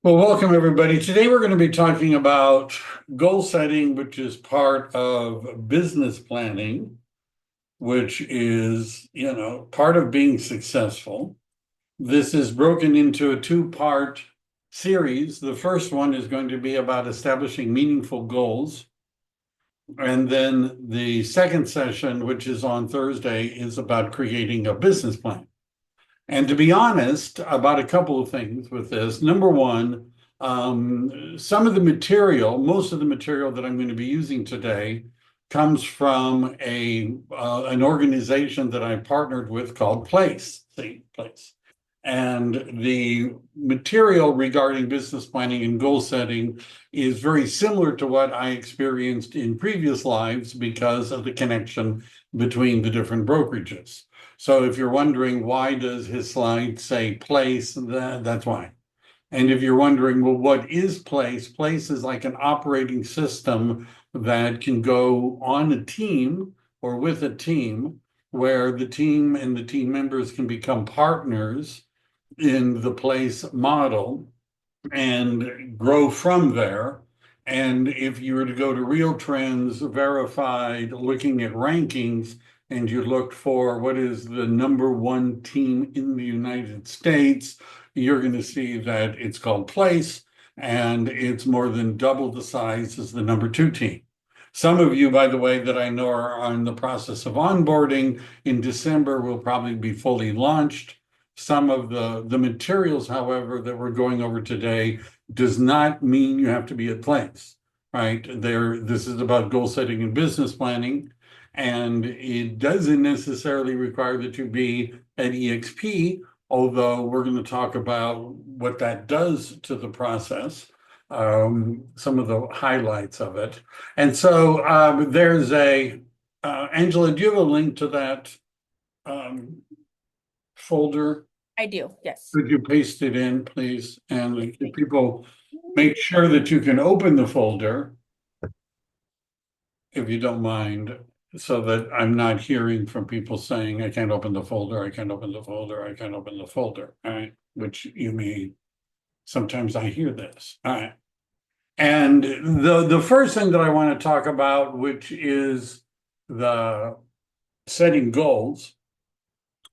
Well, welcome everybody. Today we're going to be talking about goal setting, which is part of business planning, which is, part of being successful. This is broken into a two-part series. The first one is going to be about establishing meaningful goals. And then the second session, which is on Thursday, is about creating a business plan. And to be honest about a couple of things with this. Number one, some of the material, most of the material that I'm going to be using today comes from an organization that I partnered with called Place. See, Place. And the material regarding business planning and goal setting is very similar to what I experienced in previous lives because of the connection between the different brokerages. So if you're wondering why does his slide say Place, that's why. And if you're wondering, well, what is Place? Place is like an operating system that can go on a team or with a team where the team and the team members can become partners in the Place model and grow from there. And if you were to go to Real Trends, verified, looking at rankings, and you looked for what is the number one team in the United States, you're going to see that it's called Place, and it's more than double the size as the number two team. Some of you, by the way, that I know are in the process of onboarding in December will probably be fully launched. Some of the materials, however, that we're going over today does not mean you have to be at Place, right? This is about goal setting and business planning, and it doesn't necessarily require that you be at EXP, although we're going to talk about what that does to the process, some of the highlights of it. And so there's Angela, do you have a link to that folder? I do, yes. Could you paste it in, please? And if people make sure that you can open the folder, if you don't mind, so that I'm not hearing from people saying, I can't open the folder, I can't open the folder, I can't open the folder, all right? Which you may, sometimes I hear this, all right? And the first thing that I want to talk about, which is the setting goals,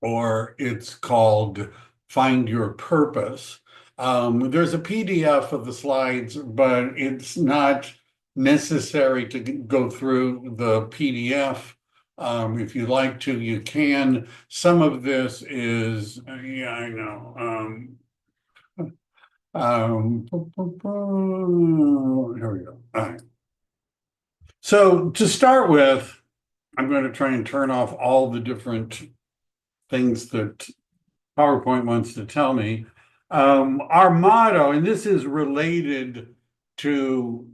or it's called Find Your Purpose. There's a PDF of the slides, but it's not necessary to go through the PDF. If you like to, you can. Some of this is, yeah, I know. Here we go. All right. So to start with, I'm going to try and turn off all the different things that PowerPoint wants to tell me. Our motto, and this is related to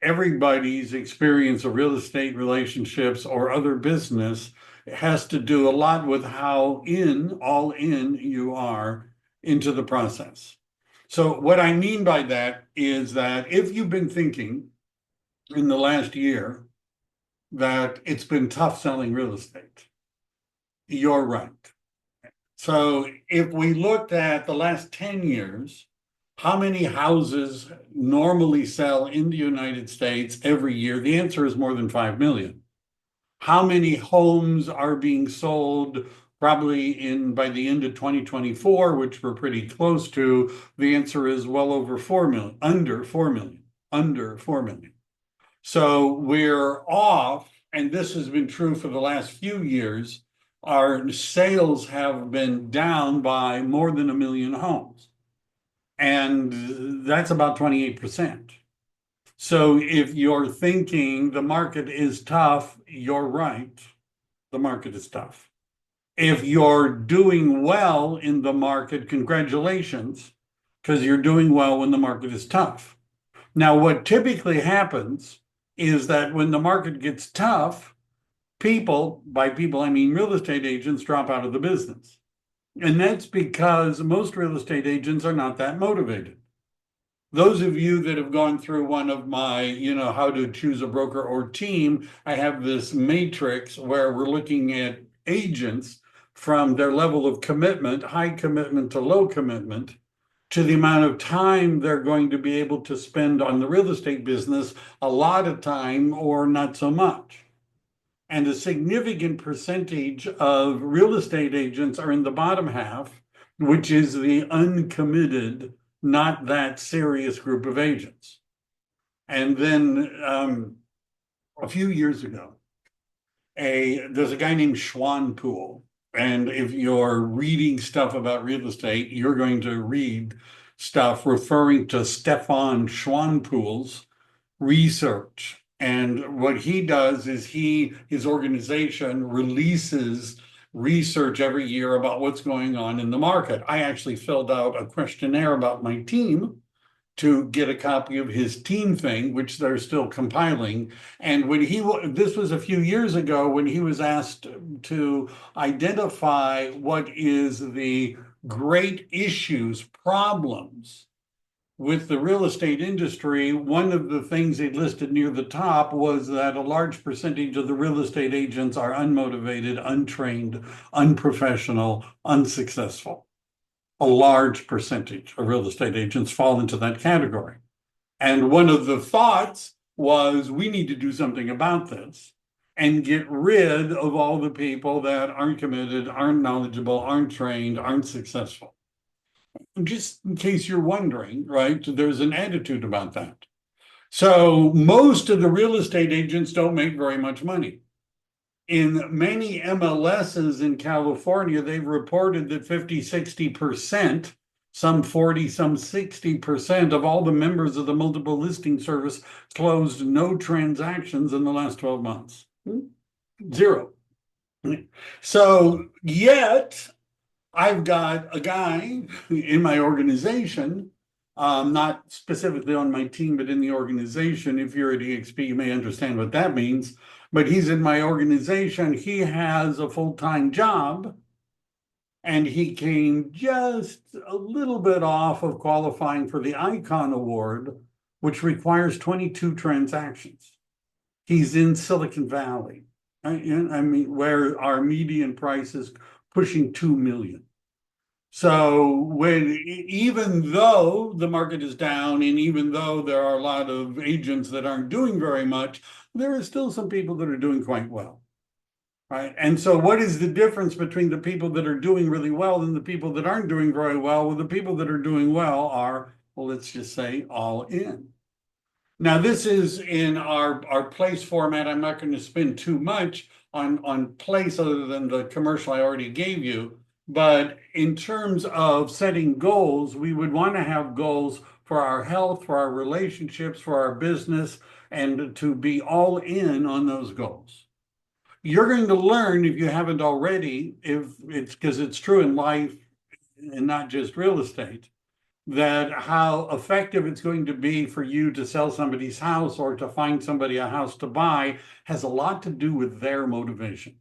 everybody's experience of real estate relationships or other business, it has to do a lot with how all in you are into the process. So what I mean by that is that if you've been thinking in the last year that it's been tough selling real estate, you're right. So if we looked at the last 10 years, how many houses normally sell in the United States every year? The answer is more than 5 million. How many homes are being sold probably by the end of 2024, which we're pretty close to? The answer is well over 4 million, under 4 million, under 4 million. So we're off, and this has been true for the last few years. Our sales have been down by more than 1 million homes. And that's about 28%. So if you're thinking the market is tough, you're right. The market is tough. If you're doing well in the market, congratulations, because you're doing well when the market is tough. Now, what typically happens is that when the market gets tough, people, by people I mean real estate agents, drop out of the business. And that's because most real estate agents are not that motivated. Those of you that have gone through one of my, how to choose a broker or team, I have this matrix where we're looking at agents from their level of commitment, high commitment to low commitment. to the amount of time they're going to be able to spend on the real estate business, a lot of time or not so much. And a significant percentage of real estate agents are in the bottom half, which is the uncommitted, not that serious group of agents. And then a few years ago, there's a guy named Schwanpool. And if you're reading stuff about real estate, you're going to read stuff referring to Stefan Schwanpool's research. And what he does is his organization releases research every year about what's going on in the market. I actually filled out a questionnaire about my team to get a copy of his team thing, which they're still compiling. And this was a few years ago when he was asked to identify what is the great issues, problems with the real estate industry. One of the things they listed near the top was that a large percentage of the real estate agents are unmotivated, untrained, unprofessional, unsuccessful. A large percentage of real estate agents fall into that category. And one of the thoughts was we need to do something about this and get rid of all the people that aren't committed, aren't knowledgeable, aren't trained, aren't successful. Just in case you're wondering, right, there's an attitude about that. So most of the real estate agents don't make very much money. In many MLSs in California, they've reported that 50, 60%, some 40, some 60% of all the members of the multiple listing service closed no transactions in the last 12 months. Zero. So yet I've got a guy in my organization, not specifically on my team, but in the organization. If you're at EXP, you may understand what that means. But he's in my organization. He has a full-time job, and he came just a little bit off of qualifying for the Icon Award, which requires 22 transactions. He's in Silicon Valley. I mean, where our median price is pushing 2 million. So even though the market is down and even though there are a lot of agents that aren't doing very much, there are still some people that are doing quite well, right? And so what is the difference between the people that are doing really well and the people that aren't doing very well? Well, the people that are doing well are, well, let's just say all in. Now, this is in our place format. I'm not going to spend too much on place other than the commercial I already gave you. But in terms of setting goals, we would want to have goals for our health, for our relationships, for our business, and to be all in on those goals. You're going to learn, if you haven't already, if it's because it's true in life and not just real estate, that how effective it's going to be for you to sell somebody's house or to find somebody a house to buy has a lot to do with their motivation.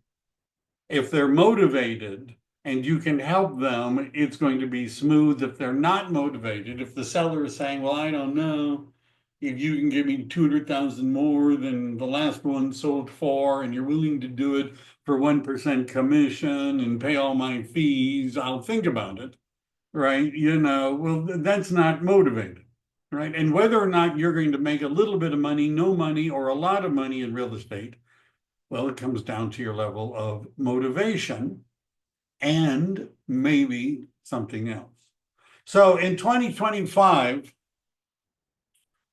If they're motivated and you can help them, it's going to be smooth. If they're not motivated, if the seller is saying, well, I don't know, if you can give me 200,000 more than the last one sold for, and you're willing to do it for 1% commission and pay all my fees, I'll think about it. Right? Well, that's not motivated, right? And whether or not you're going to make a little bit of money, no money, or a lot of money in real estate, well, it comes down to your level of motivation and maybe something else. So in 2025,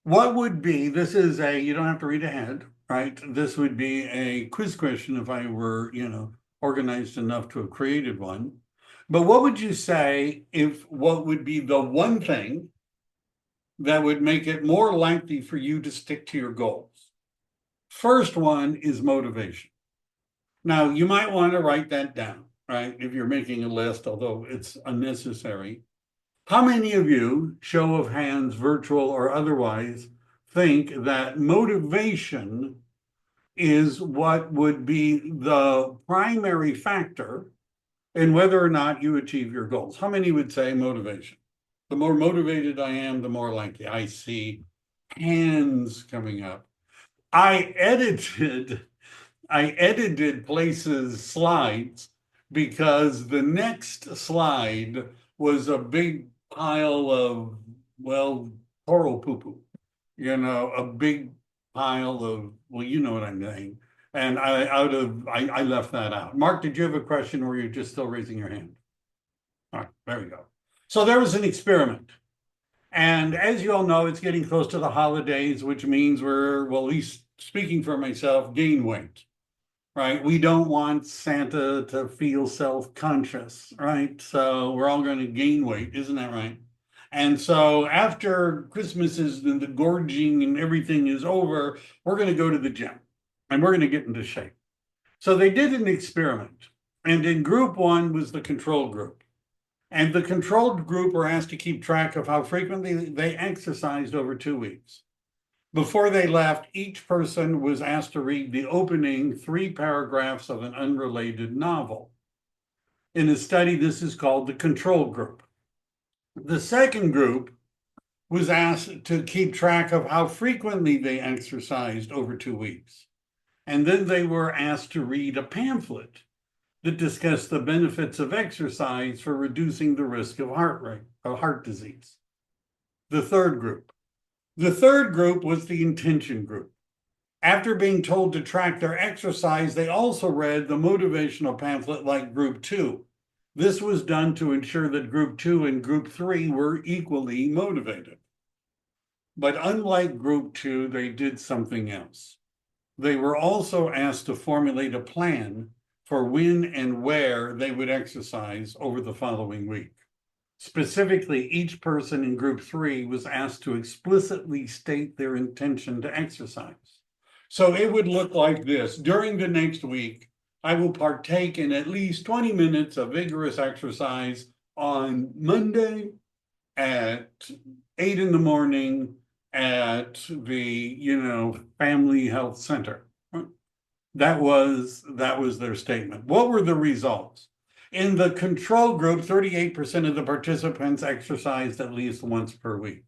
what would be, you don't have to read ahead, right? This would be a quiz question if I were, organized enough to have created one. But what would you say what would be the one thing that would make it more likely for you to stick to your goals? First one is motivation. Now, you might want to write that down, right? If you're making a list, although it's unnecessary. How many of you, show of hands, virtual or otherwise, think that motivation is what would be the primary factor in whether or not you achieve your goals? How many would say motivation? The more motivated I am, the more likely. I see hands coming up. I edited Place's slides because the next slide was a big pile of, well, coral poo-poo, a big pile of, well, you know what I'm saying. And I left that out. Mark, did you have a question or you're just still raising your hand? All right, there we go. So there was an experiment. And as you all know, it's getting close to the holidays, which means we're, well, at least speaking for myself, gain weight, right? We don't want Santa to feel self-conscious, right? So we're all going to gain weight, isn't that right? And so after Christmas is the gorging and everything is over, we're going to go to the gym and we're going to get into shape. So they did an experiment, and in group one was the control group. And the controlled group were asked to keep track of how frequently they exercised over 2 weeks. Before they left, each person was asked to read the opening 3 paragraphs of an unrelated novel. In a study, this is called the control group. The second group was asked to keep track of how frequently they exercised over 2 weeks. And then they were asked to read a pamphlet that discussed the benefits of exercise for reducing the risk of heart disease. The third group. The third group was the intention group. After being told to track their exercise, they also read the motivational pamphlet like group two. This was done to ensure that group two and group three were equally motivated. But unlike group two, they did something else. They were also asked to formulate a plan for when and where they would exercise over the following week. Specifically, each person in group three was asked to explicitly state their intention to exercise. So it would look like this. During the next week, I will partake in at least 20 minutes of vigorous exercise on Monday at 8 in the morning at the, family health center. That was their statement. What were the results? In the control group, 38% of the participants exercised at least once per week.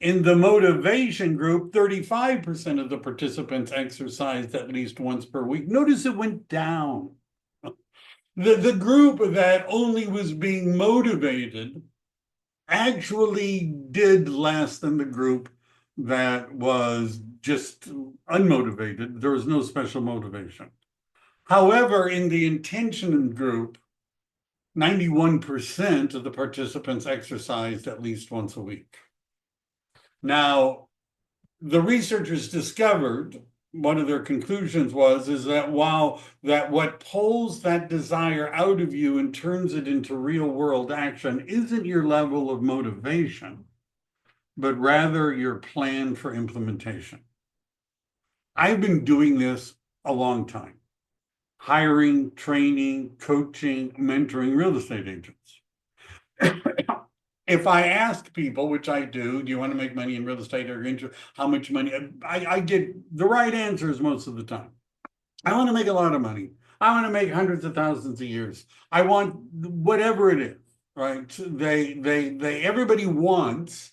In the motivation group, 35% of the participants exercised at least once per week. Notice it went down. The group that only was being motivated actually did less than the group that was just unmotivated. There was no special motivation. However, in the intention group, 91% of the participants exercised at least once a week. Now, the researchers discovered, one of their conclusions is that what pulls that desire out of you and turns it into real world action isn't your level of motivation, but rather your plan for implementation. I've been doing this a long time. Hiring, training, coaching, mentoring real estate agents. If I ask people, which I do you want to make money in real estate or how much money? I get the right answers most of the time. I want to make a lot of money. I want to make hundreds of thousands of years. I want whatever it is, right? Everybody wants,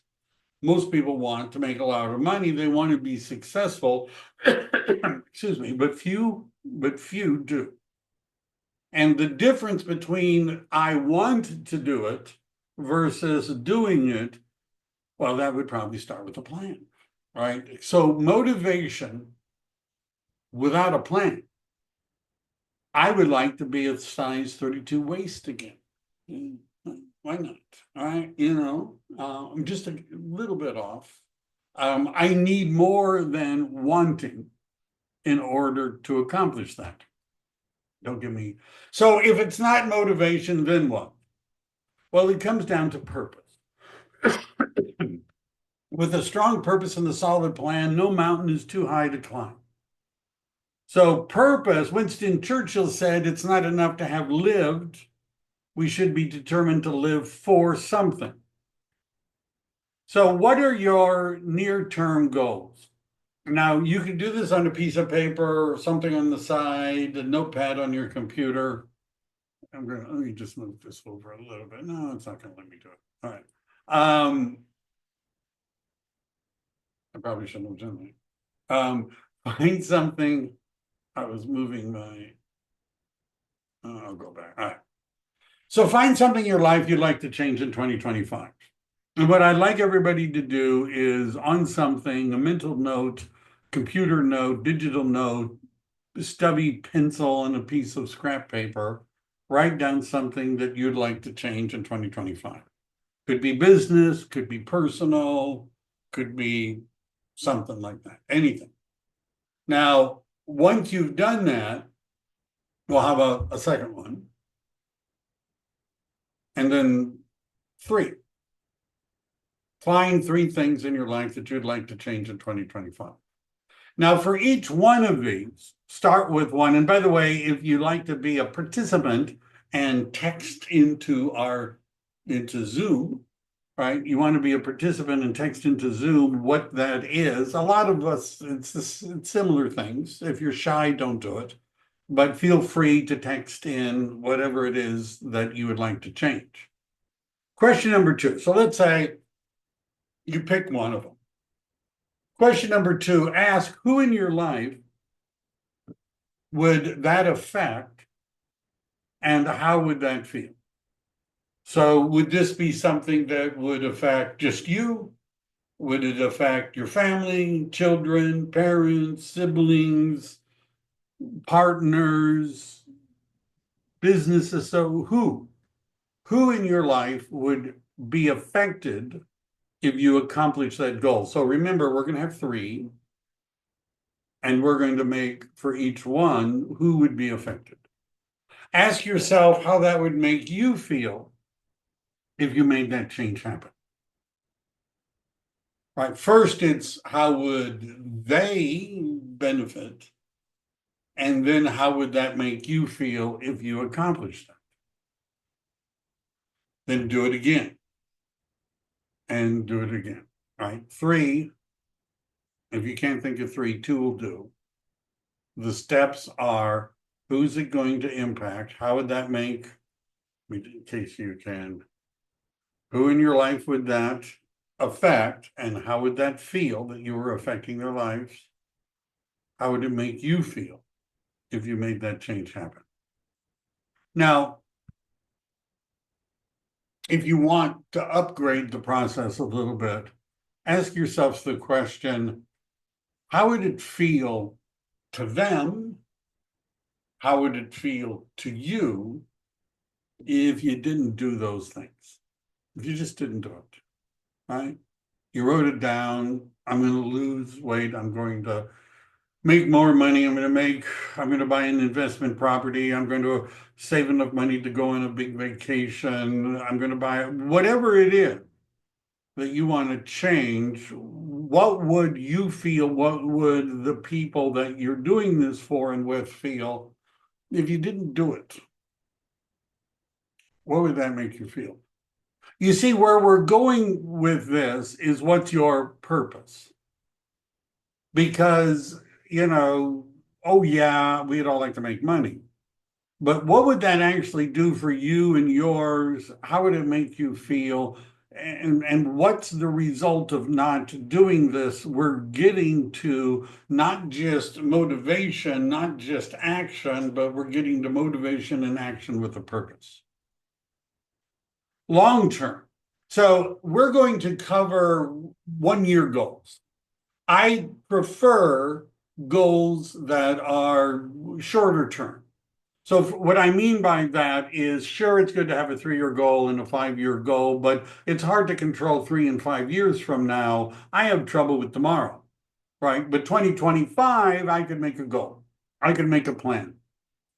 most people want to make a lot of money. They want to be successful. Excuse me, but few do. And the difference between I want to do it versus doing it, well, that would probably start with a plan, right? So motivation without a plan. I would like to be a size 32 waist again. Why not? All right, I'm just a little bit off. I need more than wanting in order to accomplish that. Don't give me. So if it's not motivation, then what? Well, it comes down to purpose. With a strong purpose and a solid plan, no mountain is too high to climb. So purpose, Winston Churchill said, it's not enough to have lived. We should be determined to live for something. So what are your near-term goals? Now, you can do this on a piece of paper or something on the side, a notepad on your computer. Let me just move this over a little bit. No, it's not going to let me do it. All right. I probably shouldn't have done that. Find something. I was moving my. I'll go back. All right. So find something in your life you'd like to change in 2025. And what I'd like everybody to do is on something, a mental note, computer note, digital note, stubby pencil, and a piece of scrap paper, write down something that you'd like to change in 2025. Could be business, could be personal, could be something like that, anything. Now, once you've done that, well, how about a second one? And then three. Find three things in your life that you'd like to change in 2025. Now, for each one of these, start with one. And by the way, if you like to be a participant and text into Zoom, right? You want to be a participant and text into Zoom what that is. A lot of us, it's similar things. If you're shy, don't do it. But feel free to text in whatever it is that you would like to change. Question number two. So let's say you pick one of them. Question number two, ask who in your life would that affect and how would that feel? So would this be something that would affect just you? Would it affect your family, children, parents, siblings, partners, businesses? So who in your life would be affected if you accomplish that goal? So remember, we're going to have three, and we're going to make for each one who would be affected. Ask yourself how that would make you feel if you made that change happen. Right. First, it's how would they benefit? And then how would that make you feel if you accomplished that? Then do it again and do it again. Right. Three, if you can't think of three, two will do. The steps are who's it going to impact? How would that make, in case you can, who in your life would that affect? And how would that feel that you were affecting their lives? How would it make you feel if you made that change happen? Now, if you want to upgrade the process a little bit, ask yourself the question, how would it feel to them? How would it feel to you if you didn't do those things? If you just didn't do it, right? You wrote it down. I'm going to lose weight. I'm going to make more money. I'm going to buy an investment property. I'm going to save enough money to go on a big vacation. I'm going to buy whatever it is that you want to change. What would you feel? What would the people that you're doing this for and with feel if you didn't do it? What would that make you feel? You see, where we're going with this is what's your purpose? Because, oh yeah, we'd all like to make money. But what would that actually do for you and yours? How would it make you feel? And what's the result of not doing this? We're getting to not just motivation, not just action, but we're getting to motivation and action with a purpose. Long term. So we're going to cover 1 year goals. I prefer goals that are shorter term. So what I mean by that is, sure, it's good to have a 3 year goal and a 5 year goal, but it's hard to control 3 and 5 years from now. I have trouble with tomorrow, right? But 2025, I could make a goal. I could make a plan.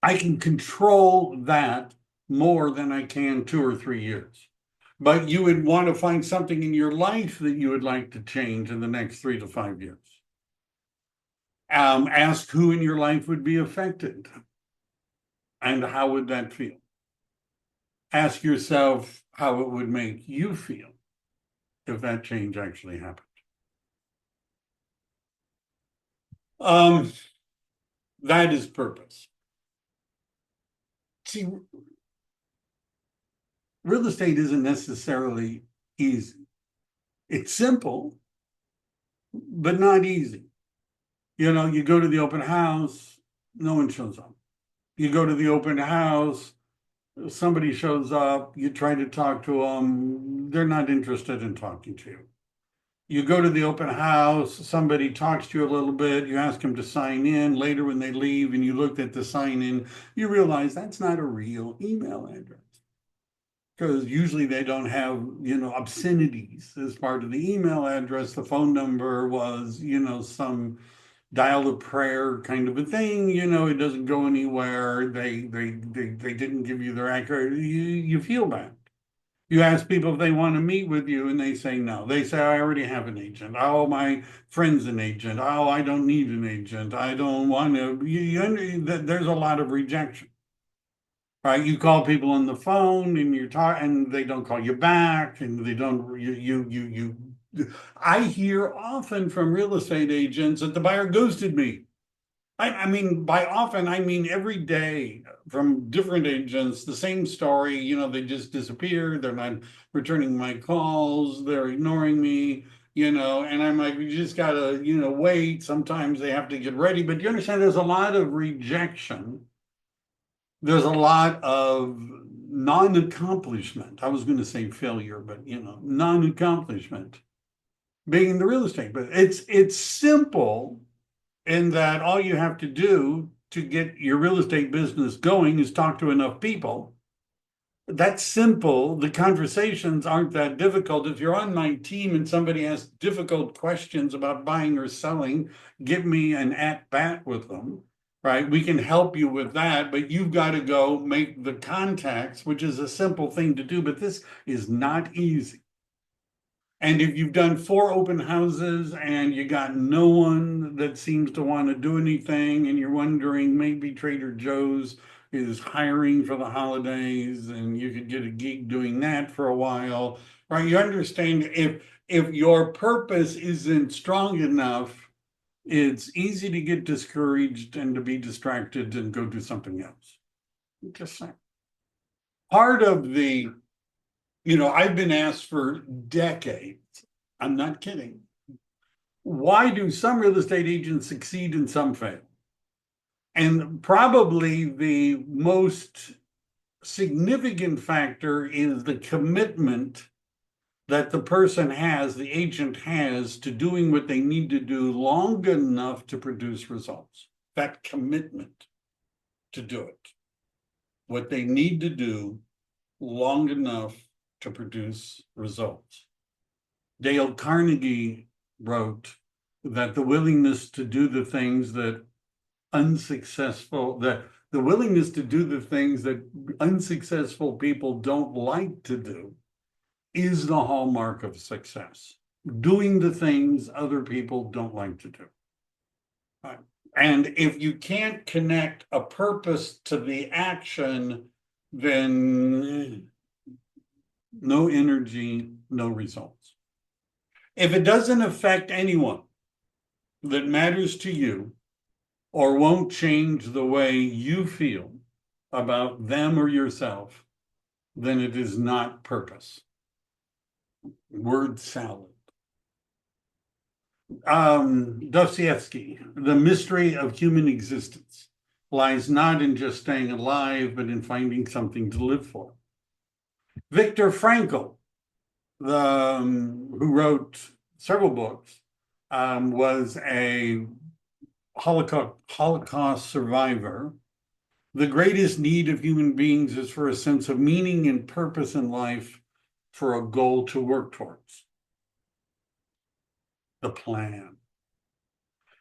I can control that more than I can 2 or 3 years. But you would want to find something in your life that you would like to change in the next 3 to 5 years. Ask who in your life would be affected and how would that feel. Ask yourself how it would make you feel if that change actually happened. That is purpose. See, real estate isn't necessarily easy. It's simple, but not easy. You go to the open house, no one shows up. You go to the open house, Somebody shows up, you try to talk to them, they're not interested in talking to you. You go to the open house, somebody talks to you a little bit, you ask them to sign in. Later, when they leave and you looked at the sign in, you realize that's not a real email address. Because usually they don't have, obscenities as part of the email address. The phone number was, some dial a prayer kind of a thing. It doesn't go anywhere. They didn't give you their accurate. You feel bad. You ask people if they want to meet with you, and they say no. They say, I already have an agent. Oh, my friend's an agent. Oh, I don't need an agent. I don't want to. There's a lot of rejection. Right? You call people on the phone and and they don't call you back, and they don't I hear often from real estate agents that the buyer ghosted me. I mean, by often, I mean every day from different agents, the same story. They just disappear. They're not returning my calls. They're ignoring me, and I'm like, you just gotta, wait. Sometimes they have to get ready. But you understand, there's a lot of rejection. There's a lot of non-accomplishment. I was going to say failure, but non-accomplishment being in the real estate. But it's simple in that all you have to do to get your real estate business going is talk to enough people. That's simple. The conversations aren't that difficult. If you're on my team and somebody asks difficult questions about buying or selling, give me an at bat with them, right? We can help you with that, but you've got to go make the contacts, which is a simple thing to do, but this is not easy. And if you've done 4 open houses and you got no one that seems to want to do anything, and you're wondering maybe Trader Joe's is hiring for the holidays and you could get a gig doing that for a while, right? You understand, if your purpose isn't strong enough, it's easy to get discouraged and to be distracted and go do something else. Just saying. Part of I've been asked for decades, I'm not kidding, why do some real estate agents succeed and some fail? And probably the most significant factor is the commitment that the person has, the agent has, to doing what they need to do long enough to produce results. That commitment to do it, what they need to do long enough to produce results. Dale Carnegie wrote that the willingness to do the things that the willingness to do the things that unsuccessful people don't like to do is the hallmark of success. Doing the things other people don't like to do. Right. And if you can't connect a purpose to the action, then no energy, no results. If it doesn't affect anyone that matters to you or won't change the way you feel about them or yourself, then it is not purpose. Word salad. Dostoevsky, the mystery of human existence lies not in just staying alive, but in finding something to live for. Viktor Frankl, who wrote several books, was a Holocaust survivor. The greatest need of human beings is for a sense of meaning and purpose in life, for a goal to work towards. The plan.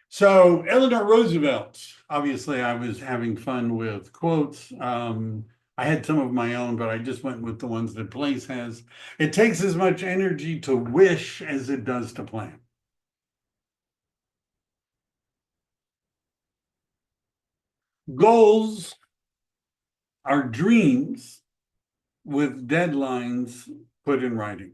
So Eleanor Roosevelt, obviously I was having fun with quotes. I had some of my own, but I just went with the ones that Place has. It takes as much energy to wish as it does to plan. Goals are dreams with deadlines put in writing.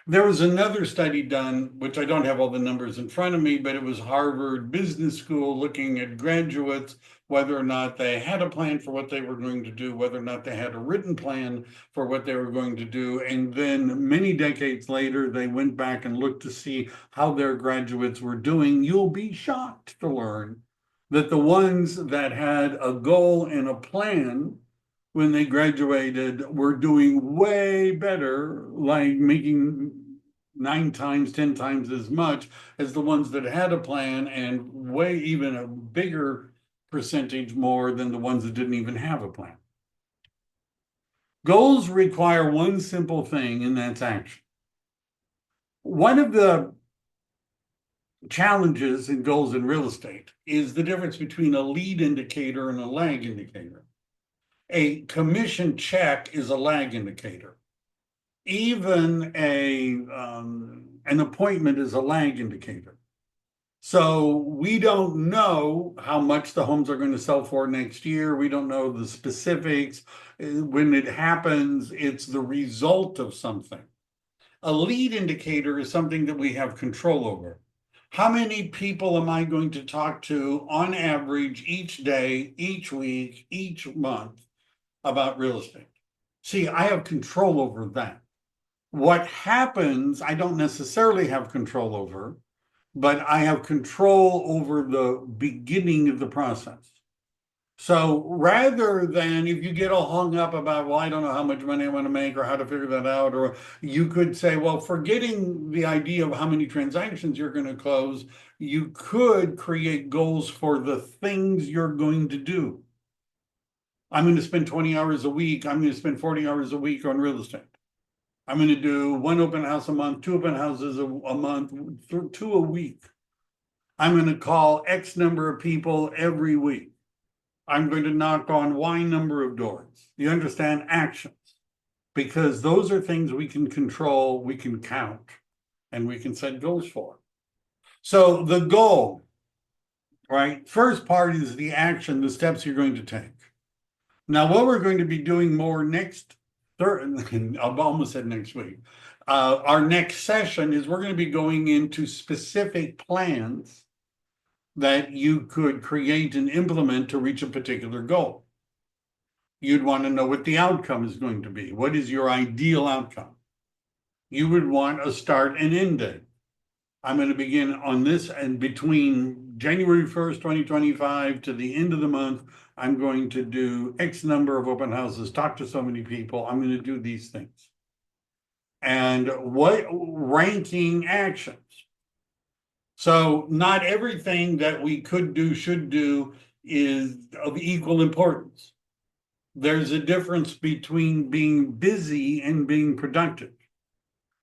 There was another study done, which I don't have all the numbers in front of me, but it was Harvard Business School looking at graduates, whether or not they had a plan for what they were going to do, whether or not they had a written plan for what they were going to do. And then many decades later, they went back and looked to see how their graduates were doing. You'll be shocked to learn that the ones that had a goal and a plan when they graduated were doing way better, like making 9 times, 10 times as much as the ones that had a plan, and way even a bigger percentage more than the ones that didn't even have a plan. Goals require one simple thing, and that's action. One of the challenges in goals in real estate is the difference between a lead indicator and a lag indicator. A commission check is a lag indicator. Even an appointment is a lag indicator. So we don't know how much the homes are going to sell for next year. We don't know the specifics. When it happens, it's the result of something. A lead indicator is something that we have control over. How many people am I going to talk to on average each day, each week, each month about real estate? See, I have control over that. What happens, I don't necessarily have control over, but I have control over the beginning of the process. So rather than if you get all hung up about, well, I don't know how much money I want to make or how to figure that out, or you could say, well, forgetting the idea of how many transactions you're going to close, you could create goals for the things you're going to do. I'm going to spend 20 hours a week. I'm going to spend 40 hours a week on real estate. I'm going to do 1 open house a month, 2 open houses a month, 2 a week. I'm going to call X number of people every week. I'm going to knock on Y number of doors. You understand? Actions. Because those are things we can control, we can count, and we can set goals for. So the goal, right? First part is the action, the steps you're going to take. Now, what we're going to be doing more next, I've almost said next week. Our next session is we're going to be going into specific plans that you could create and implement to reach a particular goal. You'd want to know what the outcome is going to be. What is your ideal outcome? You would want a start and end date. I'm going to begin on this, and between January 1st, 2025 to the end of the month, I'm going to do X number of open houses, talk to so many people. I'm going to do these things. And what ranking actions? So not everything that we could do, should do is of equal importance. There's a difference between being busy and being productive.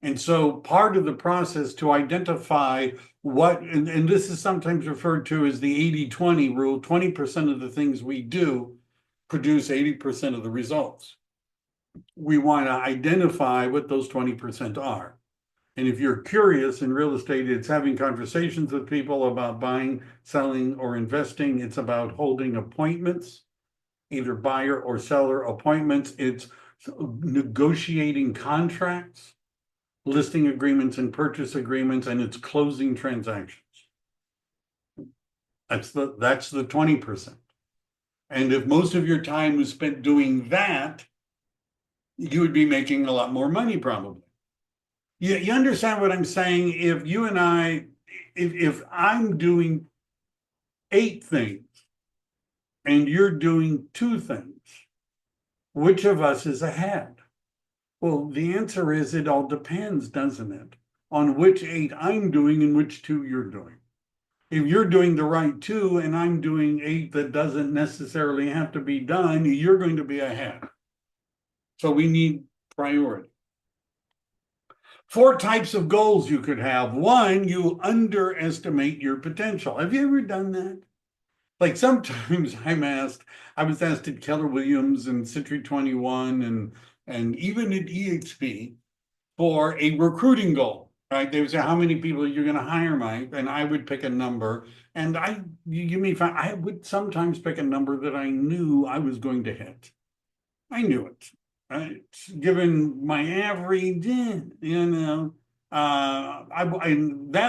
And so part of the process to identify what, and this is sometimes referred to as the 80-20 rule, 20% of the things we do produce 80% of the results. We want to identify what those 20% are. And if you're curious in real estate, it's having conversations with people about buying, selling, or investing. It's about holding appointments, either buyer or seller appointments. It's negotiating contracts, listing agreements and purchase agreements, and it's closing transactions. That's the 20%. And if most of your time was spent doing that, you would be making a lot more money probably. You understand what I'm saying? If you and I, if I'm doing 8 things and you're doing 2 things, which of us is ahead? Well, the answer is it all depends, doesn't it? On which 8 I'm doing and which 2 you're doing. If you're doing the right 2 and I'm doing 8 that doesn't necessarily have to be done, you're going to be ahead. So we need priority. 4 types of goals you could have. 1, you underestimate your potential. Have you ever done that? Like sometimes I was asked at Keller Williams and Citrus 21 and even at EXP for a recruiting goal, right? They would say, how many people are you going to hire, Mike? And I would pick a number. And I would sometimes pick a number that I knew I was going to hit. I knew it. Right? Given my average, that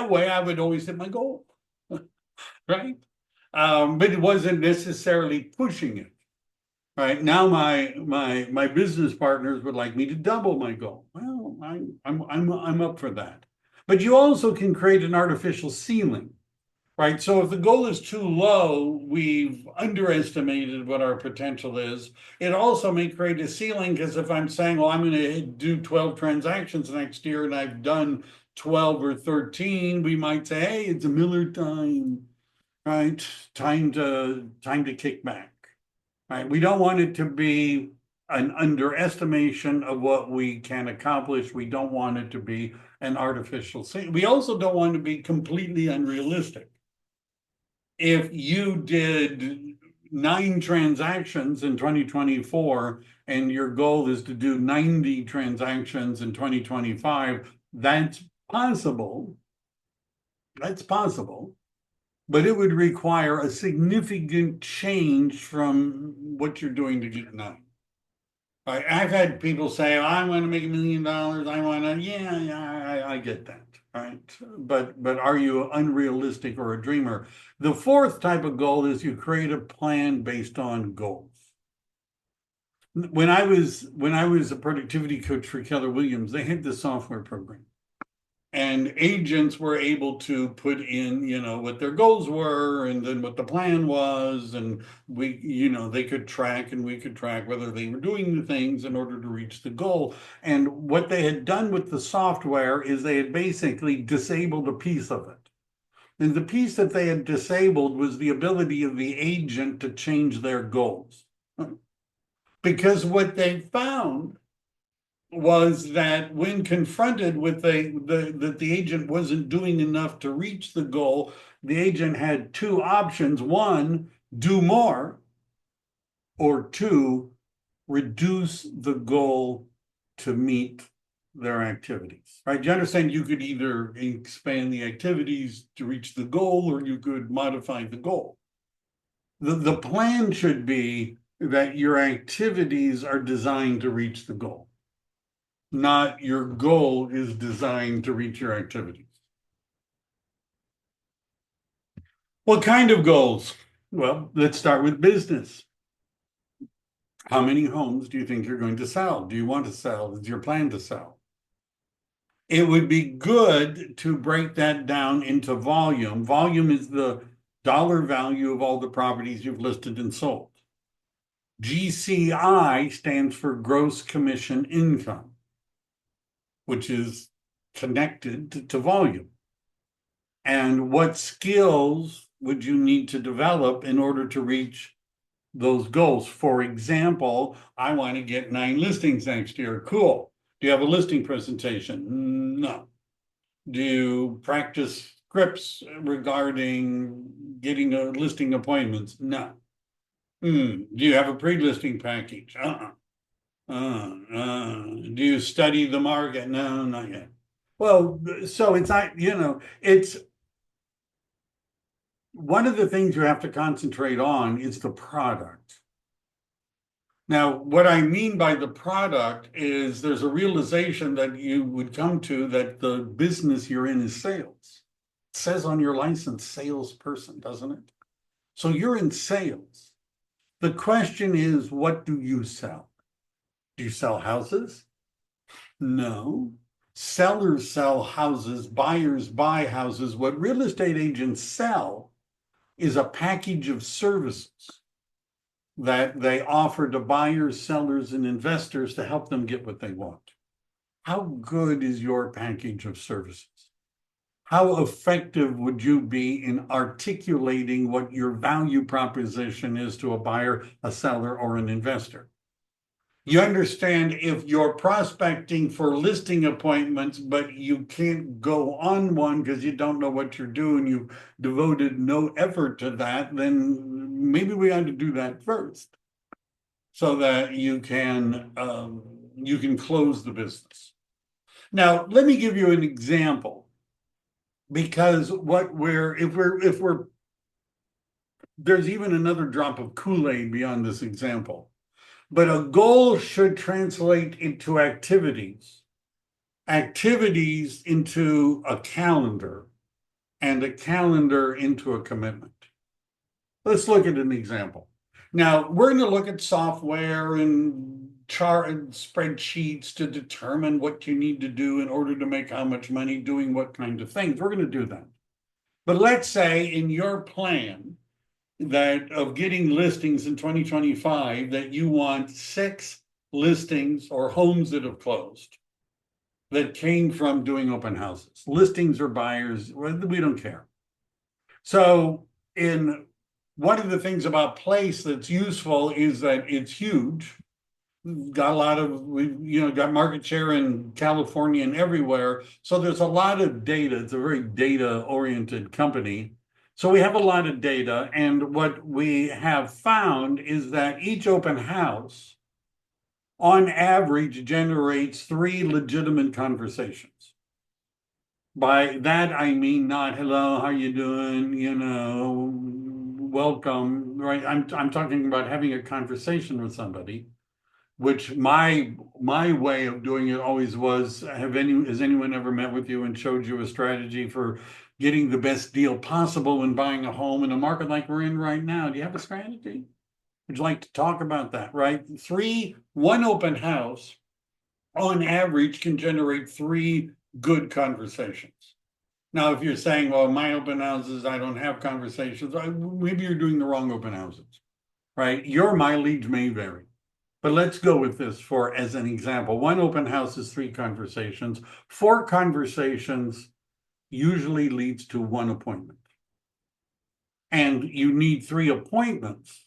way I would always hit my goal, right? But it wasn't necessarily pushing it. Right now, my business partners would like me to double my goal. Well, I'm up for that. But you also can create an artificial ceiling. right? So if the goal is too low, we've underestimated what our potential is. It also may create a ceiling because if I'm saying, well, I'm going to do 12 transactions next year and I've done 12 or 13, we might say, hey, it's a Miller time, right? Time to kick back, right? We don't want it to be an underestimation of what we can accomplish. We don't want it to be an artificial thing. We also don't want to be completely unrealistic. If you did 9 transactions in 2024 and your goal is to do 90 transactions in 2025, that's possible. That's possible, but it would require a significant change from what you're doing to get 9. I've had people say, oh, I want to make $1 million. I want to, yeah, I get that, right? But are you unrealistic or a dreamer? The fourth type of goal is you create a plan based on goals. When I was a productivity coach for Keller Williams, they had this software program. And agents were able to put in, what their goals were and then what the plan was. And they could track and we could track whether they were doing the things in order to reach the goal. And what they had done with the software is they had basically disabled a piece of it. And the piece that they had disabled was the ability of the agent to change their goals. Because what they found was that when confronted with that the agent wasn't doing enough to reach the goal, the agent had 2 options. 1, do more, or 2, reduce the goal to meet their activities, right? You understand you could either expand the activities to reach the goal or you could modify the goal. The plan should be that your activities are designed to reach the goal, not your goal is designed to reach your activities. What kind of goals? Well, let's start with business. How many homes do you think you're going to sell? Do you want to sell? Is your plan to sell? It would be good to break that down into volume. Volume is the dollar value of all the properties you've listed and sold. GCI stands for gross commission income, which is connected to volume. And what skills would you need to develop in order to reach those goals? For example, I want to get 9 listings next year. Cool. Do you have a listing presentation? No. Do you practice scripts regarding getting a listing appointments? No. Do you have a pre-listing package? Do you study the market? No, not yet. Well, so it's not, it's one of the things you have to concentrate on is the product. Now, what I mean by the product is there's a realization that you would come to that the business you're in is sales. It says on your license, salesperson, doesn't it? So you're in sales. The question is, what do you sell? Do you sell houses? No. Sellers sell houses, buyers buy houses. What real estate agents sell is a package of services that they offer to buyers, sellers, and investors to help them get what they want. How good is your package of services? How effective would you be in articulating what your value proposition is to a buyer, a seller, or an investor? You understand if you're prospecting for listing appointments, but you can't go on one because you don't know what you're doing, you've devoted no effort to that, then maybe we ought to do that first so that you can close the business. Now, let me give you an example, because there's even another drop of Kool-Aid beyond this example. But a goal should translate into activities into a calendar, and a calendar into a commitment. Let's look at an example. Now, we're going to look at software and chart and spreadsheets to determine what you need to do in order to make how much money doing what kind of things. We're going to do that. But let's say in your plan that of getting listings in 2025, that you want 6 listings or homes that have closed that came from doing open houses. Listings or buyers, we don't care. So in one of the things about place that's useful is that it's huge. Got a lot of, we got market share in California and everywhere. So there's a lot of data. It's a very data oriented company. So we have a lot of data. And what we have found is that each open house on average generates 3 legitimate conversations. By that I mean not hello, how you doing, welcome, right? I'm talking about having a conversation with somebody, which my way of doing it always was, has anyone ever met with you and showed you a strategy for getting the best deal possible when buying a home in a market like we're in right now? Do you have a strategy? Would you like to talk about that, right? One open house on average can generate 3 good conversations. Now, if you're saying, well, my open houses, I don't have conversations, maybe you're doing the wrong open houses, right? Your mileage may vary. But let's go with this for as an example. One open house is 3 conversations. 4 conversations usually leads to 1 appointment. And you need 3 appointments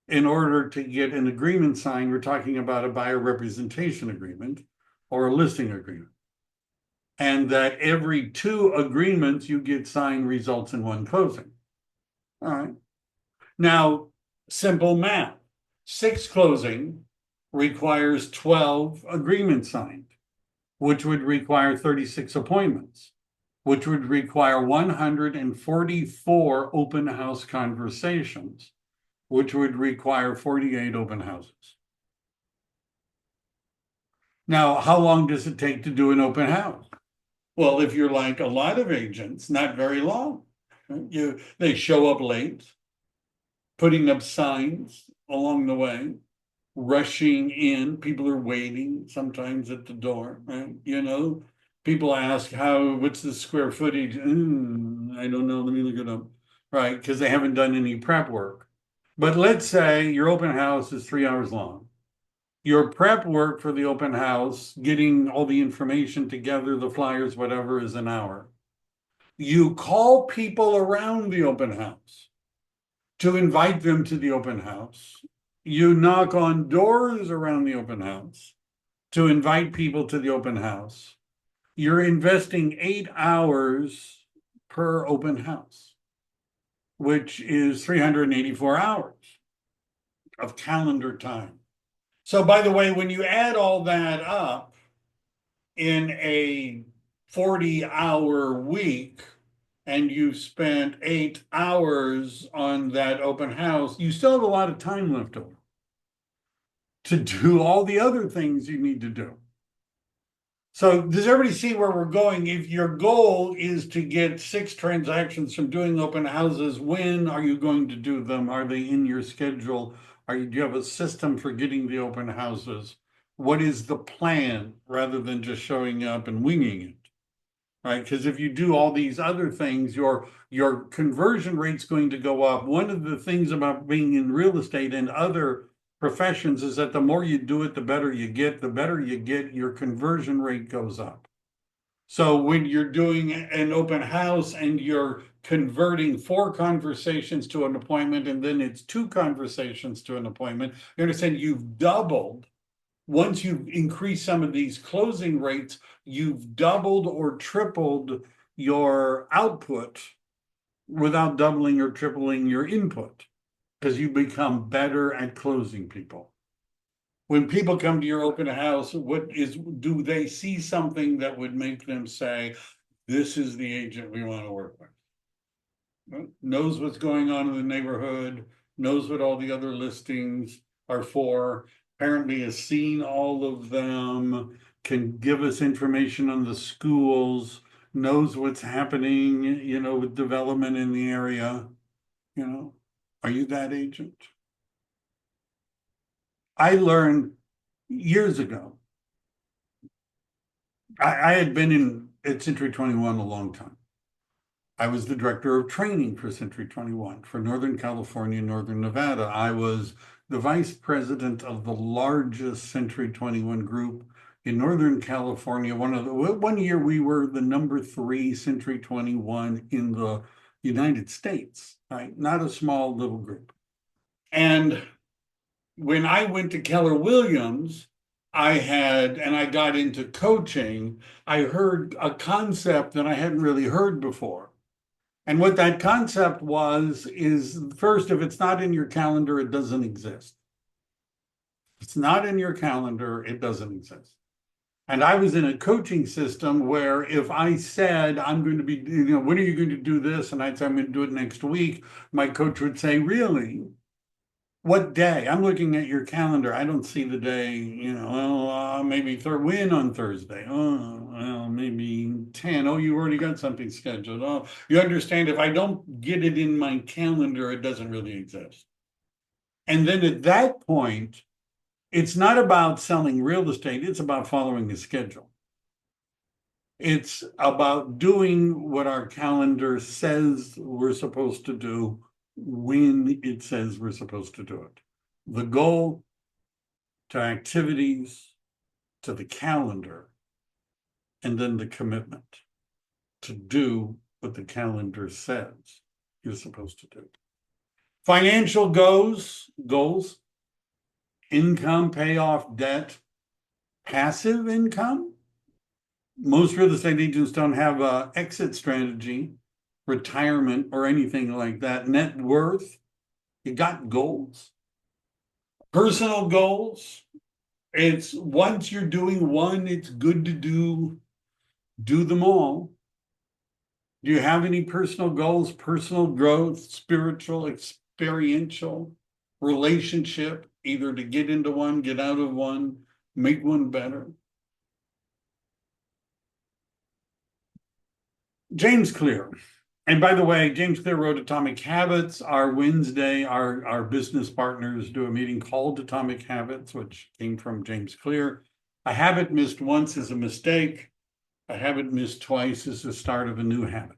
in order to get an agreement signed. We're talking about a buyer representation agreement or a listing agreement. And that every 2 agreements you get signed results in 1 closing. All right. Now, simple math. 6 closing requires 12 agreements signed, which would require 36 appointments, which would require 144 open house conversations, which would require 48 open houses. Now, how long does it take to do an open house? Well, if you're like a lot of agents, not very long. They show up late, putting up signs along the way, rushing in. People are waiting sometimes at the door, right? People ask, what's the square footage? I don't know. Let me look it up, right? Because they haven't done any prep work. But let's say your open house is 3 hours long. Your prep work for the open house, getting all the information together, the flyers, whatever, is an hour. You call people around the open house to invite them to the open house. You knock on doors around the open house to invite people to the open house. You're investing 8 hours per open house, which is 384 hours of calendar time. So, by the way, when you add all that up in a 40-hour week and you've spent 8 hours on that open house, you still have a lot of time left over to do all the other things you need to do. So does everybody see where we're going? If your goal is to get 6 transactions from doing open houses, when are you going to do them? Are they in your schedule? Do you have a system for getting the open houses? What is the plan rather than just showing up and winging it? Right? Because if you do all these other things, your conversion rate's going to go up. One of the things about being in real estate and other professions is that the more you do it, the better you get. The better you get, your conversion rate goes up. So when you're doing an open house and you're converting 4 conversations to an appointment, and then it's 2 conversations to an appointment, you understand you've doubled. Once you've increased some of these closing rates, you've doubled or tripled your output without doubling or tripling your input, because you become better at closing people. When people come to your open house, do they see something that would make them say, this is the agent we want to work with? Knows what's going on in the neighborhood, knows what all the other listings are for, apparently has seen all of them, can give us information on the schools, knows what's happening, with development in the area. Are you that agent? I learned years ago. I had been at Century 21 a long time. I was the director of training for Century 21 for Northern California, Northern Nevada. I was the vice president of the largest Century 21 group in Northern California. One year we were the number 3 Century 21 in the United States, right? Not a small little group. And when I went to Keller Williams, and I got into coaching, I heard a concept that I hadn't really heard before. And what that concept was is first, if it's not in your calendar, it doesn't exist. If it's not in your calendar, it doesn't exist. And I was in a coaching system where if I said, I'm going to be, when are you going to do this? And I'd say, I'm going to do it next week. My coach would say, really? What day? I'm looking at your calendar. I don't see the day, maybe win on Thursday. Oh, well, maybe 10. Oh, you already got something scheduled. Oh, you understand if I don't get it in my calendar, it doesn't really exist. And then at that point, it's not about selling real estate. It's about following a schedule. It's about doing what our calendar says we're supposed to do when it says we're supposed to do it. The goal to activities, to the calendar, and then the commitment to do what the calendar says you're supposed to do. Financial goals, income, payoff, debt, passive income. Most real estate agents don't have an exit strategy, retirement, or anything like that. Net worth, you got goals. Personal goals, it's once you're doing one, it's good to do them all. Do you have any personal goals, personal growth, spiritual, experiential, relationship, either to get into one, get out of one, make one better? James Clear. And by the way, James Clear wrote Atomic Habits. Our Wednesday, our business partners do a meeting called Atomic Habits, which came from James Clear. A habit missed once is a mistake. A habit missed twice is the start of a new habit.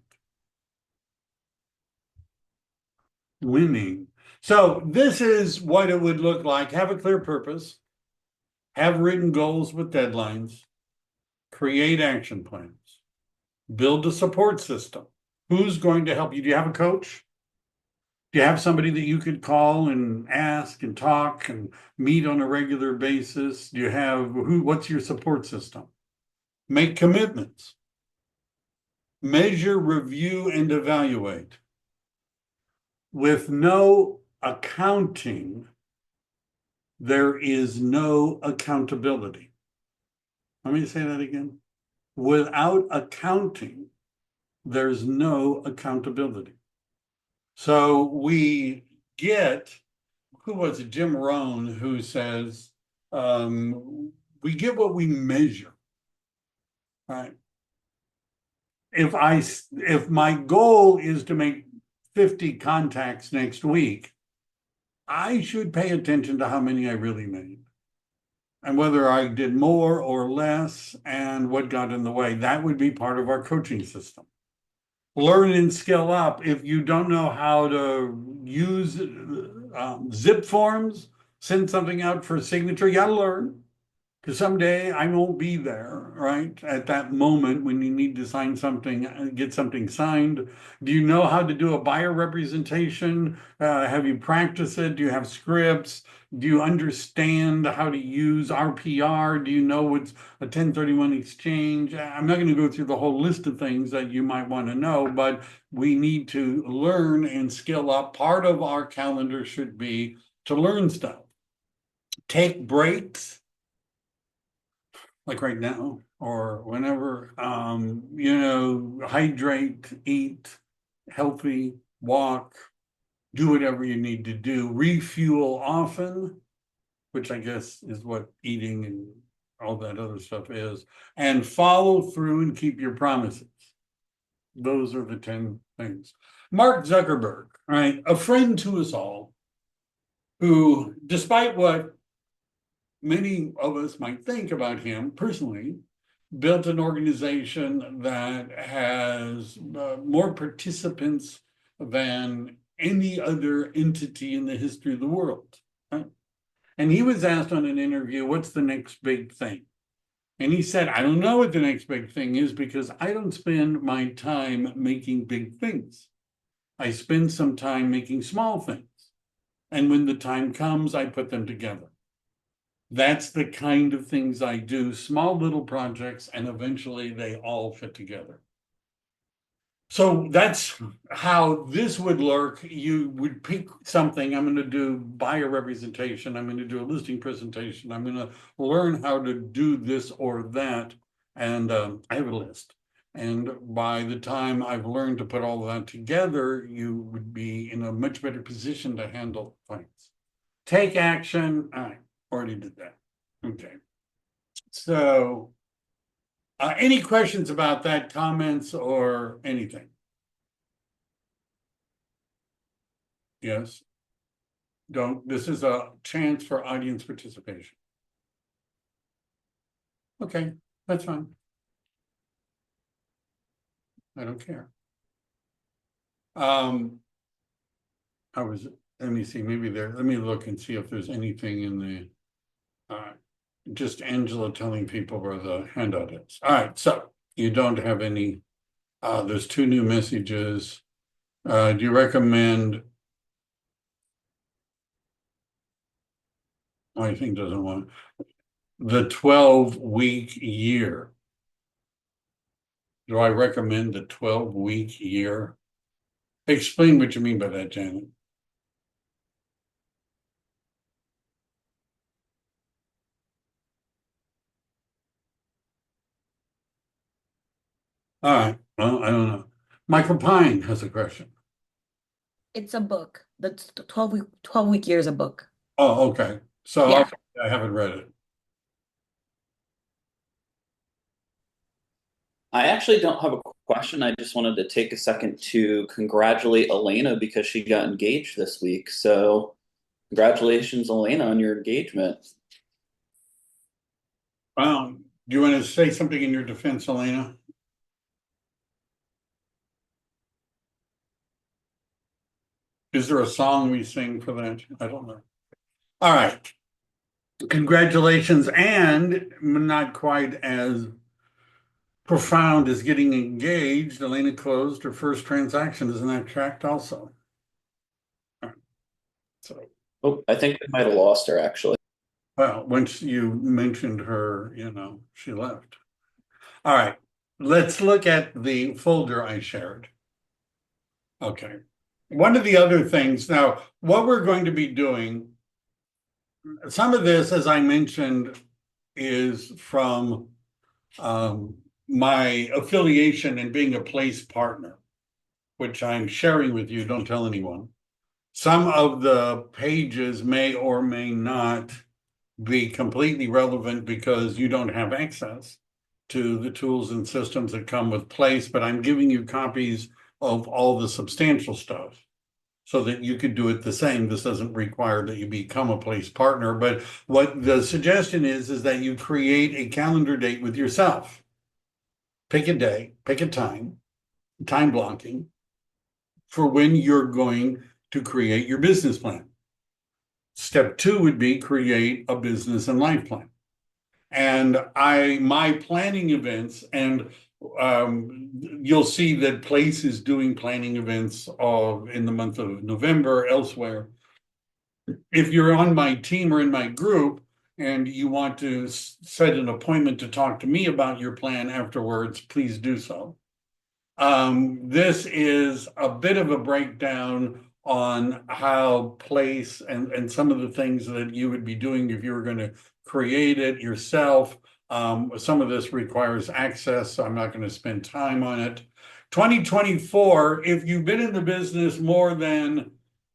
Winning. So this is what it would look like. Have a clear purpose. Have written goals with deadlines. Create action plans. Build a support system. Who's going to help you? Do you have a coach? Do you have somebody that you could call and ask and talk and meet on a regular basis? Do you have what's your support system? Make commitments. Measure, review, and evaluate. With no accounting, there is no accountability. Let me say that again. Without accounting, there's no accountability. So we get, who was it, Jim Rohn, who says, we get what we measure, right? If my goal is to make 50 contacts next week, I should pay attention to how many I really made and whether I did more or less and what got in the way. That would be part of our coaching system. Learn and skill up. If you don't know how to use zip forms, send something out for a signature, you got to learn. Because someday I won't be there, right? At that moment when you need to sign something, get something signed. Do you know how to do a buyer representation? Have you practiced it? Do you have scripts? Do you understand how to use RPR? Do you know what's a 1031 exchange? I'm not going to go through the whole list of things that you might want to know, but we need to learn and skill up. Part of our calendar should be to learn stuff. Take breaks. Like right now or whenever, hydrate, eat healthy, walk, do whatever you need to do, refuel often, which I guess is what eating and all that other stuff is, and follow through and keep your promises. Those are the 10 things. Mark Zuckerberg, right? A friend to us all, who, despite what many of us might think about him personally, built an organization that has more participants than any other entity in the history of the world. Right? And he was asked on an interview, what's the next big thing? And he said, I don't know what the next big thing is because I don't spend my time making big things. I spend some time making small things. And when the time comes, I put them together. That's the kind of things I do, small little projects, and eventually they all fit together. So that's how this would look. You would pick something. I'm going to do buyer representation. I'm going to do a listing presentation. I'm going to learn how to do this or that. And I have a list. And by the time I've learned to put all of that together, you would be in a much better position to handle things. Take action. I already did that. Okay. So any questions about that, comments or anything? Yes. Don't, this is a chance for audience participation. Okay, that's fine. I don't care. Let me see, maybe let me look and see if there's anything in the, just Angela telling people where the handout is. All right, so you don't have any, there's 2 new messages. Do you recommend? I think doesn't want the 12-week year. Do I recommend the 12-week year? Explain what you mean by that, Janet. All right, well, I don't know. Michael Pine has a question. It's a book. The 12 week year is a book. Oh, okay. So Yeah. I haven't read it. I actually don't have a question. I just wanted to take a second to congratulate Elena because she got engaged this week. So, congratulations, Elena, on your engagement. Do you want to say something in your defense, Elena? Is there a song we sing for that? I don't know. All right. Congratulations, and not quite as profound as getting engaged. Elena closed her first transaction. Isn't that correct also? All right. So, Oh, I think we might have lost her actually. well, once you mentioned her, she left. All right. Let's look at the folder I shared. Okay. One of the other things, now, what we're going to be doing, some of this, as I mentioned, is from my affiliation and being a place partner, which I'm sharing with you. Don't tell anyone. Some of the pages may or may not be completely relevant because you don't have access to the tools and systems that come with place, but I'm giving you copies of all the substantial stuff so that you could do it the same. This doesn't require that you become a place partner, but what the suggestion is that you create a calendar date with yourself. Pick a day, pick a time blocking for when you're going to create your business plan. Step 2 would be create a business and life plan. And my planning events, and you'll see that Place is doing planning events in the month of November elsewhere. If you're on my team or in my group and you want to set an appointment to talk to me about your plan afterwards, please do so. This is a bit of a breakdown on how Place and some of the things that you would be doing if you were going to create it yourself. Some of this requires access, so I'm not going to spend time on it. 2024, if you've been in the business more than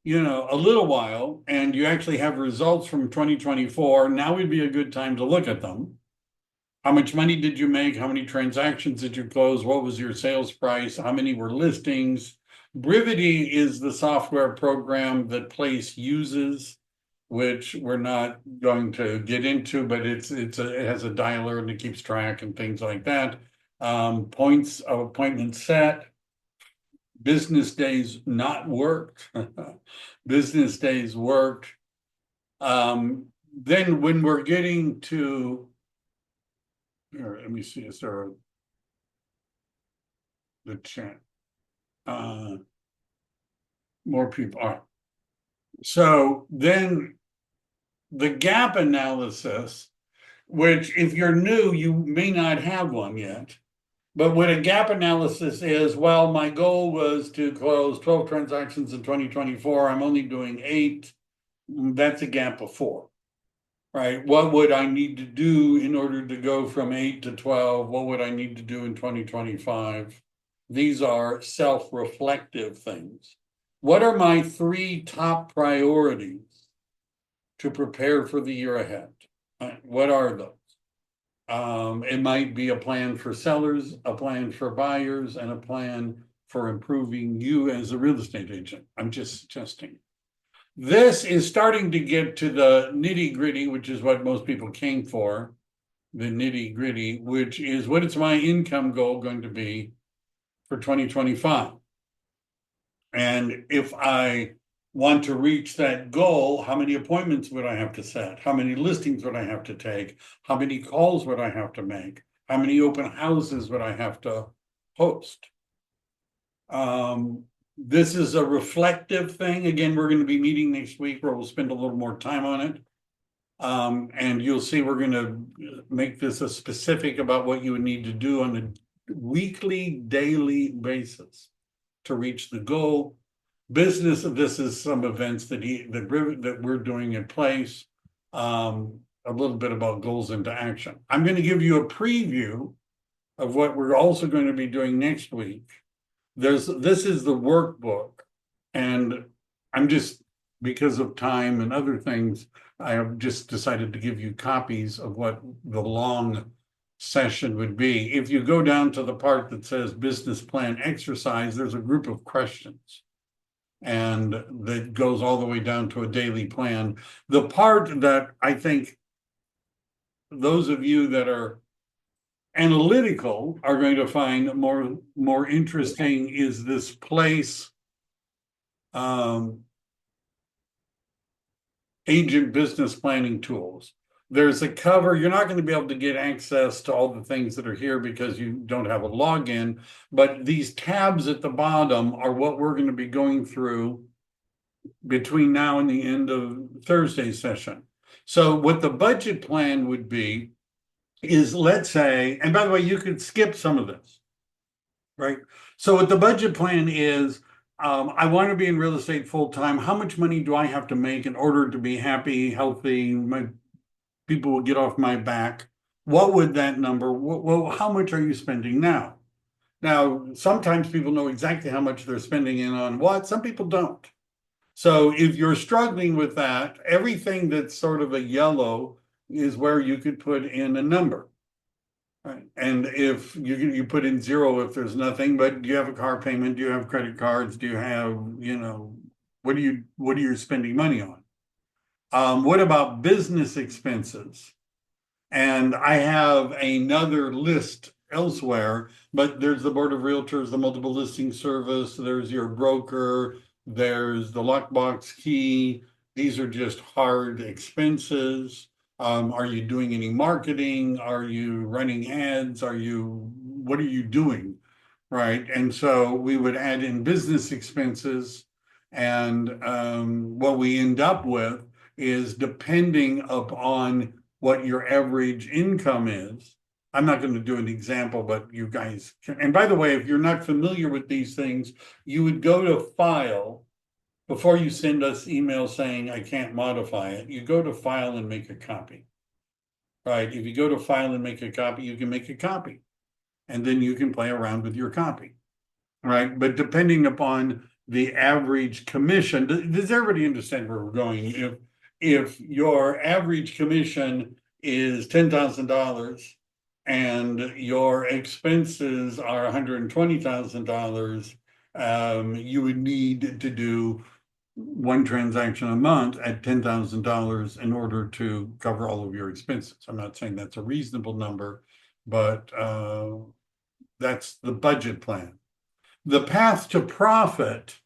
a little while and you actually have results from 2024, now would be a good time to look at them. How much money did you make? How many transactions did you close? What was your sales price? How many were listings? Brivity is the software program that Place uses. which we're not going to get into, but it has a dialer and it keeps track and things like that. Points of appointment set, business days not worked, business days worked. Then when we're getting to, here, let me see, is there the chat? More people are. So then the gap analysis, which if you're new, you may not have one yet. But what a gap analysis is, well, my goal was to close 12 transactions in 2024. I'm only doing 8. That's a gap of 4, right? What would I need to do in order to go from 8 to 12? What would I need to do in 2025? These are self-reflective things. What are my 3 top priorities to prepare for the year ahead? What are those? It might be a plan for sellers, a plan for buyers, and a plan for improving you as a real estate agent. I'm just suggesting. This is starting to get to the nitty-gritty, which is what most people came for, the nitty-gritty, which is what is my income goal going to be for 2025? And if I want to reach that goal, how many appointments would I have to set? How many listings would I have to take? How many calls would I have to make? How many open houses would I have to host? This is a reflective thing. Again, we're going to be meeting next week where we'll spend a little more time on it. And you'll see we're going to make this a specific about what you would need to do on a weekly, daily basis to reach the goal. Business, this is some events that we're doing in place. A little bit about goals into action. I'm going to give you a preview of what we're also going to be doing next week. This is the workbook, and I'm just, because of time and other things, I have just decided to give you copies of what the long session would be. If you go down to the part that says business plan exercise, there's a group of questions, and that goes all the way down to a daily plan. The part that I think those of you that are analytical are going to find more interesting is this place, agent business planning tools. There's a cover. You're not going to be able to get access to all the things that are here because you don't have a login, but these tabs at the bottom are what we're going to be going through between now and the end of Thursday's session. So what the budget plan would be is, let's say, and by the way, you could skip some of this, right? So what the budget plan is, I want to be in real estate full time. How much money do I have to make in order to be happy, healthy? My people will get off my back. What would that number, well, how much are you spending now? Now, sometimes people know exactly how much they're spending in on what, some people don't. So if you're struggling with that, everything that's sort of a yellow is where you could put in a number. Right. And if you put in 0 if there's nothing, but do you have a car payment? Do you have credit cards? Do you have, what are you spending money on? What about business expenses? And I have another list elsewhere, but there's the Board of Realtors, the multiple listing service, there's your broker, there's the lockbox key. These are just hard expenses. Are you doing any marketing? Are you running ads? What are you doing? Right. And so we would add in business expenses. And what we end up with is, depending upon what your average income is. I'm not going to do an example, but you guys can. And by the way, if you're not familiar with these things, you would go to File before you send us email saying I can't modify it. You go to File and make a copy. Right? If you go to File and make a copy, you can make a copy, and then you can play around with your copy. Right? But depending upon the average commission, does everybody understand where we're going? If your average commission is $10,000 and your expenses are $120,000, you would need to do one transaction a month at $10,000 in order to cover all of your expenses. I'm not saying that's a reasonable number, but that's the budget plan. The path to profit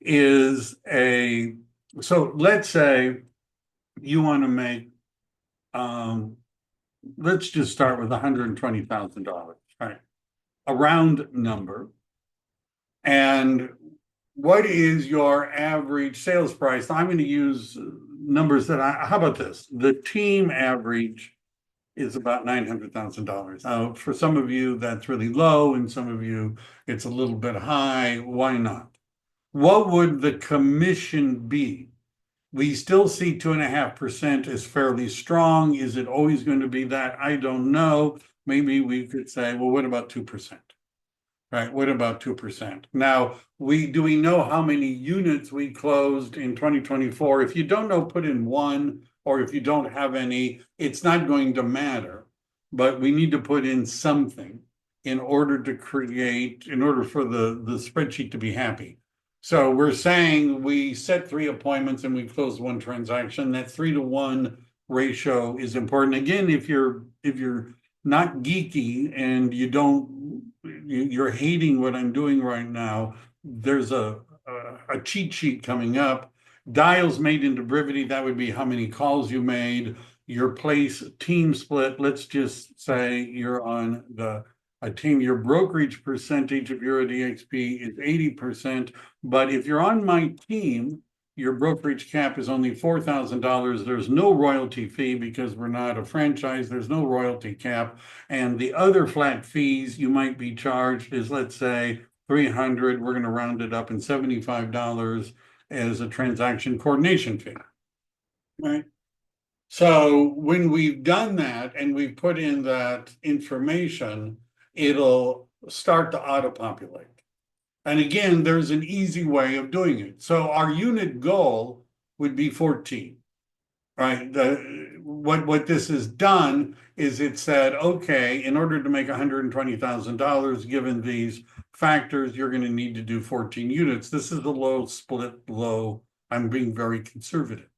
is so let's say you want to make, let's just start with $120,000, right? A round number. And what is your average sales price? I'm going to use numbers how about this? The team average is about $900,000. Now, for some of you, that's really low, and some of you, it's a little bit high. Why not? What would the commission be? We still see 2.5% as fairly strong. Is it always going to be that? I don't know. Maybe we could say, well, what about 2%? Right, what about 2%? Now, do we know how many units we closed in 2024? If you don't know, put in one, or if you don't have any, it's not going to matter. But we need to put in something in order for the spreadsheet to be happy. So we're saying we set 3 appointments and we closed 1 transaction. That 3-to-1 ratio is important. Again, if you're not geeky and you're hating what I'm doing right now, there's a cheat sheet coming up. Dials made into brevity, that would be how many calls you made, your place team split. Let's just say you're on a team, your brokerage percentage if you're a DXP is 80%. But if you're on my team, your brokerage cap is only $4,000. There's no royalty fee because we're not a franchise. There's no royalty cap. And the other flat fees you might be charged is, let's say, $300. We're going to round it up, and $75 as a transaction coordination fee. Right. So when we've done that and we've put in that information, it'll start to auto-populate. And again, there's an easy way of doing it. So our unit goal would be 14, right? What this has done is it said, okay, in order to make $120,000, given these factors, you're going to need to do 14 units. This is the low split low. I'm being very conservative.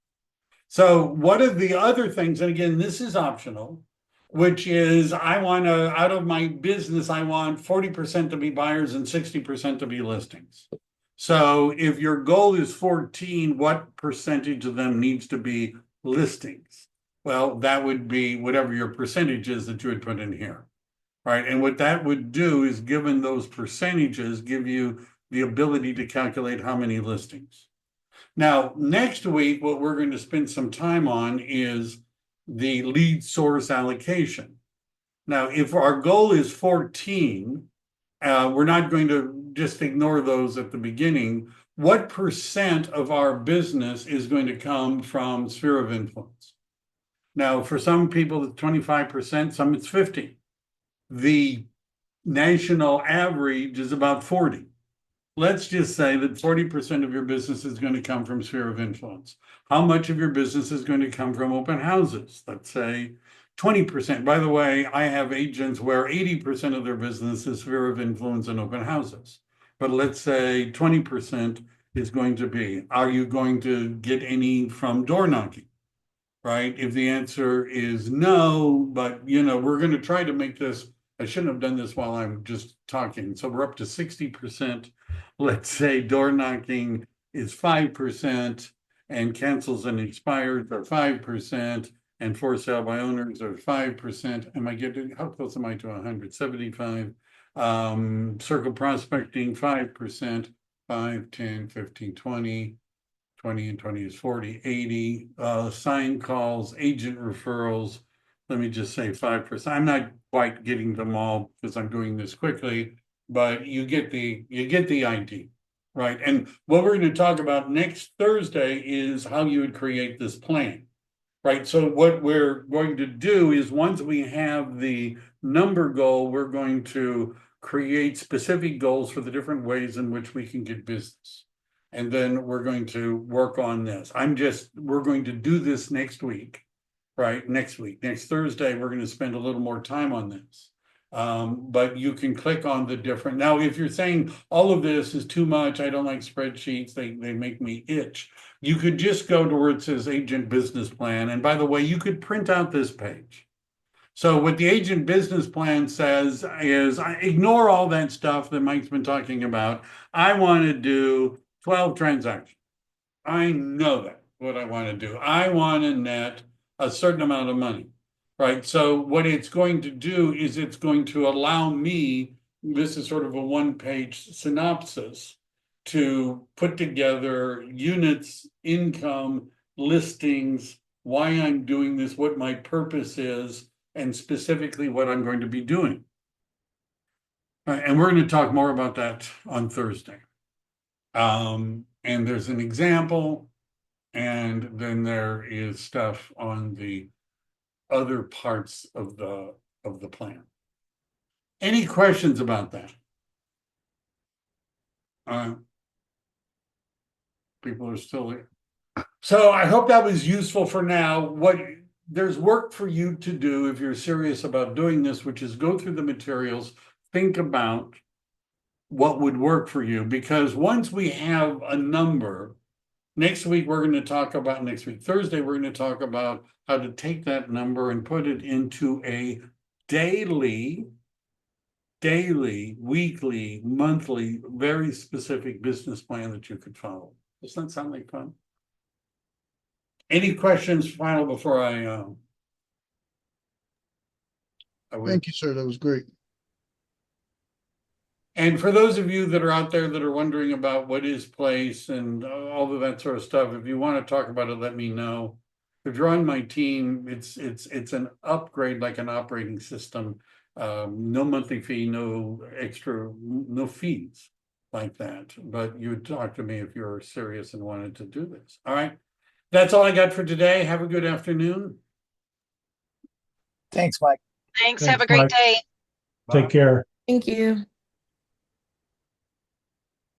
So what are the other things? And again, this is optional, which is out of my business, I want 40% to be buyers and 60% to be listings. So if your goal is 14, what percentage of them needs to be listings? Well, that would be whatever your percentage is that you would put in here, right? And what that would do is, given those percentages, give you the ability to calculate how many listings. Now, next week, what we're going to spend some time on is the lead source allocation. Now, if our goal is 14, we're not going to just ignore those at the beginning. What percent of our business is going to come from sphere of influence? Now, for some people, it's 25%, some it's 50. The national average is about 40. Let's just say that 40% of your business is going to come from sphere of influence. How much of your business is going to come from open houses? Let's say 20%. By the way, I have agents where 80% of their business is sphere of influence and open houses. But let's say 20% is going to be, are you going to get any from door knocking? Right? If the answer is no, but we're going to try to make this, I shouldn't have done this while I'm just talking. So we're up to 60%. Let's say door knocking is 5%, and cancels and expires are 5%, and for sale by owners are 5%. How close am I to 175? Circle prospecting, 5%, 5, 10, 15, 20. 20 and 20 is 40, 80, sign calls, agent referrals. Let me just say 5%. I'm not quite getting them all because I'm doing this quickly, but you get the idea, right? And what we're going to talk about next Thursday is how you would create this plan, right? So what we're going to do is, once we have the number goal, we're going to create specific goals for the different ways in which we can get business. And then we're going to work on this. We're going to do this next week, right? Next Thursday, we're going to spend a little more time on this. But you can click on the different. Now, if you're saying all of this is too much, I don't like spreadsheets, they make me itch. You could just go to where it says agent business plan. And by the way, you could print out this page. So what the agent business plan says is, ignore all that stuff that Mike's been talking about. I want to do 12 transactions. I know that what I want to do. I want to net a certain amount of money, right? So what it's going to do is it's going to allow me, this is sort of a one-page synopsis, to put together units, income, listings, why I'm doing this, what my purpose is, and specifically what I'm going to be doing. And we're going to talk more about that on Thursday. And there's an example, and then there is stuff on the other parts of the plan. Any questions about that? People are still there. So I hope that was useful for now. There's work for you to do if you're serious about doing this, which is go through the materials, think about what would work for you, because once we have a number, next week Thursday, we're going to talk about how to take that number and put it into a daily, weekly, monthly, very specific business plan that you could follow. Does that sound like fun? Any questions final before I Thank you, sir. That was great. And for those of you that are out there that are wondering about what is place and all of that sort of stuff, if you want to talk about it, let me know. If you're on my team, it's an upgrade, like an operating system. No monthly fee, no extra, no fees like that. But you would talk to me if you're serious and wanted to do this. All right. That's all I got for today. Have a good afternoon. Thanks, Mike. Thanks. Thanks, Have a great Mike. day. Take care. Thank you.